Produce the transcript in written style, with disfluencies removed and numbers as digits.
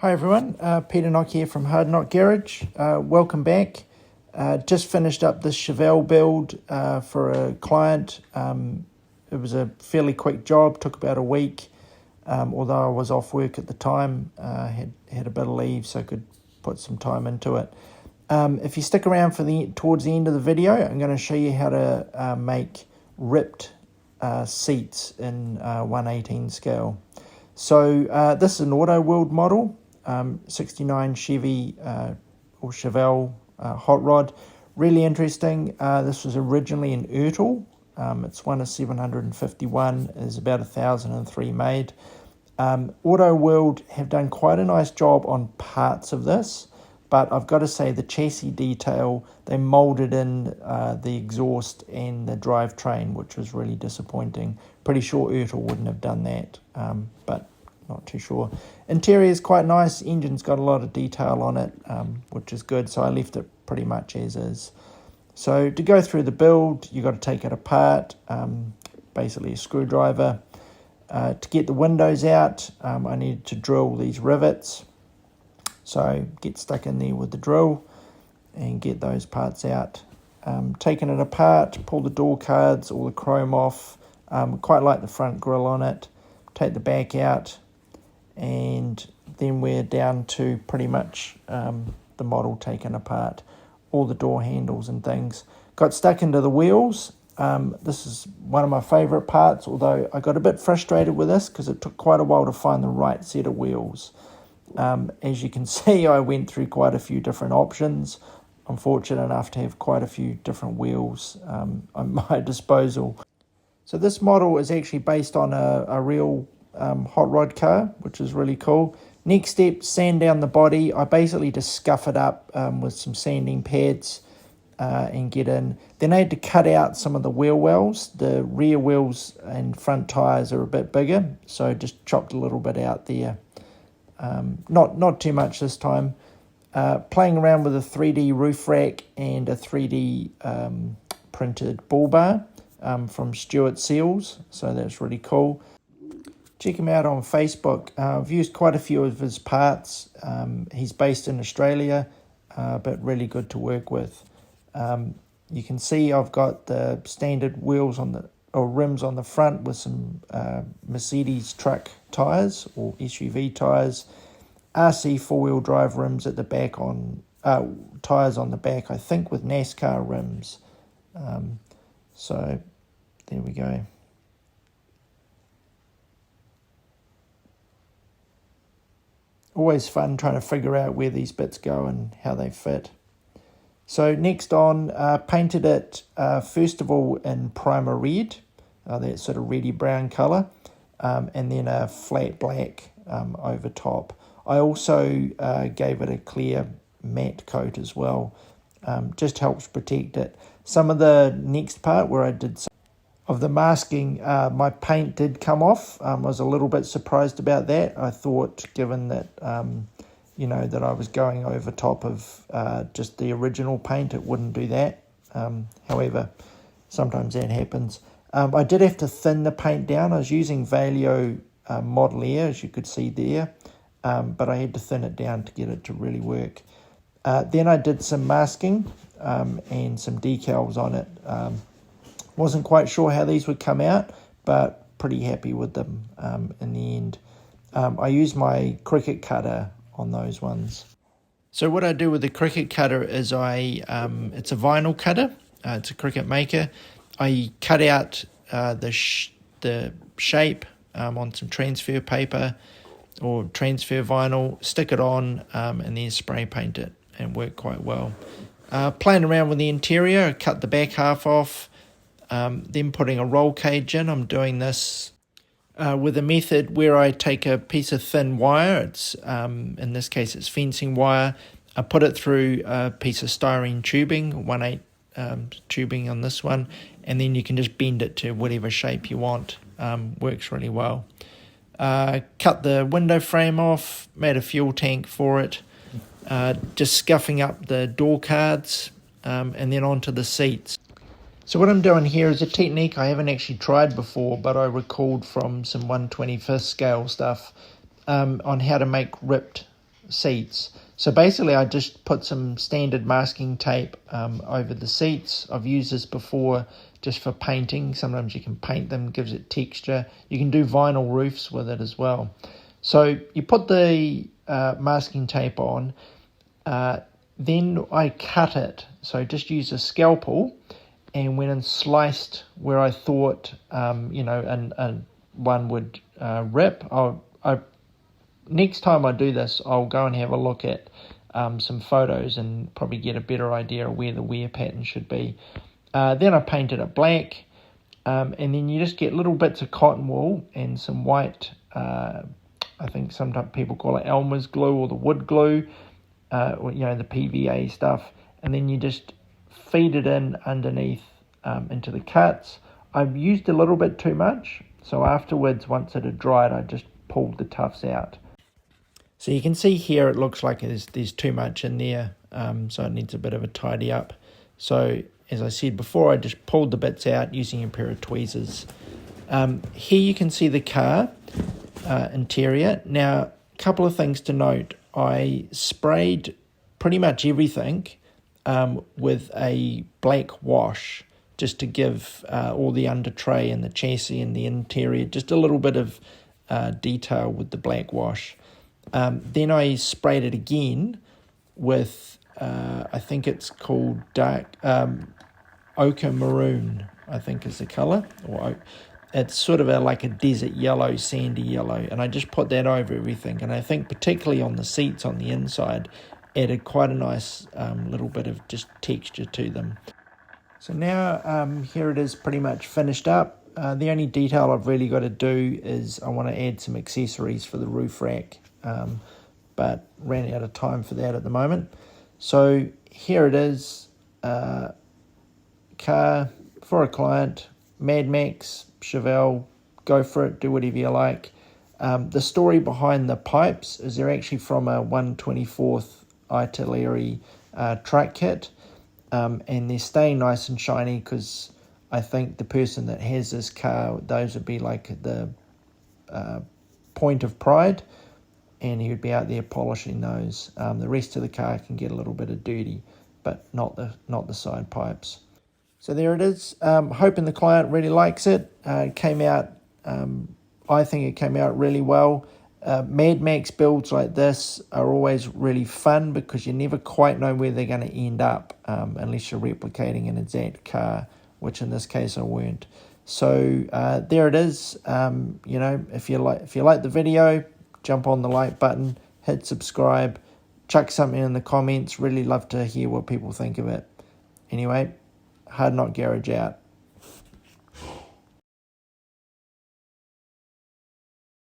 Hi everyone, Peter Knock here from Hard Knock Garage. Welcome back. Just finished up this Chevelle build for a client. It was a fairly quick job, took about a week, although I was off work at the time. Had a bit of leave so I could put some time into it. If you stick around for towards the end of the video, I'm going to show you how to make ripped seats in 1/18 scale. So this is an auto world model. 69 Chevy or Chevelle hot rod. Really interesting. This was originally an Ertl. It's one of 751. There's about 1,003 made. Auto World have done quite a nice job on parts of this, but I've got to say the chassis detail, they molded in the exhaust and the drivetrain, which was really disappointing. Pretty sure Ertl wouldn't have done that, but not too sure. Interior is quite nice. Engine's got a lot of detail on it, which is good, so I left it pretty much as is. So to go through the build, you've got to take it apart, basically a screwdriver. To get the windows out, I needed to drill these rivets. So get stuck in there with the drill and get those parts out. Taking it apart, pull the door cards, all the chrome off. Quite like the front grille on it. Take the back out. And then we're down to pretty much the model taken apart, all the door handles and things. Got stuck into the wheels. This is one of my favourite parts, although I got a bit frustrated with this because it took quite a while to find the right set of wheels. As you can see, I went through quite a few different options. I'm fortunate enough to have quite a few different wheels at my disposal. So this model is actually based on a real hot rod car, which is really cool. Next step, sand down the body. I basically just scuff it up with some sanding pads and get in. Then I had to cut out some of the wheel wells. The rear wheels and front tyres are a bit bigger, so just chopped a little bit out there. Not too much this time. Playing around with a 3D roof rack and a 3D printed bull bar from Stuart Seals, so that's really cool. Check him out on Facebook. I've used quite a few of his parts. He's based in Australia, but really good to work with. You can see I've got the standard wheels or rims on the front with some Mercedes truck tyres or SUV tyres. RC four-wheel drive rims at the back on tyres on the back, I think with NASCAR rims. So there we go. Always fun trying to figure out where these bits go and how they fit. So next on, painted it first of all in primer red, that sort of reddy brown colour, and then a flat black over top. I also gave it a clear matte coat as well, just helps protect it. Some of the next part where I did some of the masking, my paint did come off. I was a little bit surprised about that. I thought, given that that I was going over top of just the original paint, it wouldn't do that. However, sometimes that happens. I did have to thin the paint down. I was using Vallejo Model Air, as you could see there, but I had to thin it down to get it to really work. Then I did some masking and some decals on it. Wasn't quite sure how these would come out, but pretty happy with them in the end. I used my Cricut cutter on those ones. So what I do with the Cricut cutter is it's a vinyl cutter. It's a Cricut Maker. I cut out the shape on some transfer paper or transfer vinyl, stick it on, and then spray paint it, and work quite well. Playing around with the interior, I cut the back half off. Then putting a roll cage in. I'm doing this with a method where I take a piece of thin wire. It's in this case it's fencing wire. I put it through a piece of styrene tubing, 1/8 tubing on this one, and then you can just bend it to whatever shape you want. Works really well. Cut the window frame off, made a fuel tank for it. Just scuffing up the door cards and then onto the seats. So what I'm doing here is a technique I haven't actually tried before, but I recalled from some 1/25th scale stuff on how to make ripped seats. So basically I just put some standard masking tape over the seats. I've used this before just for painting. Sometimes you can paint them, gives it texture. You can do vinyl roofs with it as well. So you put the masking tape on, then I cut it. So just use a scalpel and went and sliced where I thought, and one would rip. Next time I do this, I'll go and have a look at some photos and probably get a better idea of where the wear pattern should be. Then I painted it black, and then you just get little bits of cotton wool and some white, I think sometimes people call it Elmer's glue or the wood glue, or, the PVA stuff, and then you just feed it in underneath into the cuts. I've used a little bit too much, so afterwards, once it had dried, I just pulled the tufts out. So you can see here it looks like there's too much in there, so it needs a bit of a tidy up. So as I said before, I just pulled the bits out using a pair of tweezers. Here you can see the car interior. Now, a couple of things to note. I sprayed pretty much everything with a black wash just to give all the under tray and the chassis and the interior just a little bit of detail with the black wash. Then I sprayed it again with, I think it's called dark ochre maroon, I think is the colour. It's sort of like a desert yellow, sandy yellow, and I just put that over everything. And I think particularly on the seats on the inside, added quite a nice little bit of just texture to them. So now here it is pretty much finished up. The only detail I've really got to do is I want to add some accessories for the roof rack, but ran out of time for that at the moment. So here it is, car for a client, Mad Max Chevelle, go for it, do whatever you like. The story behind the pipes is they're actually from a 1/24th artillery truck kit, and they're staying nice and shiny because I think the person that has this car, those would be like the point of pride, and he would be out there polishing those. The rest of the car can get a little bit of dirty, but not the side pipes. So there it is. Hoping the client really likes it. It came out, I think it came out really well. Mad Max builds like this are always really fun because you never quite know where they're going to end up unless you're replicating an exact car, which in this case I weren't. So there it is. If you like the video, jump on the like button, hit subscribe, chuck something in the comments. Really love to hear what people think of it. Anyway, Hard Knock Garage out.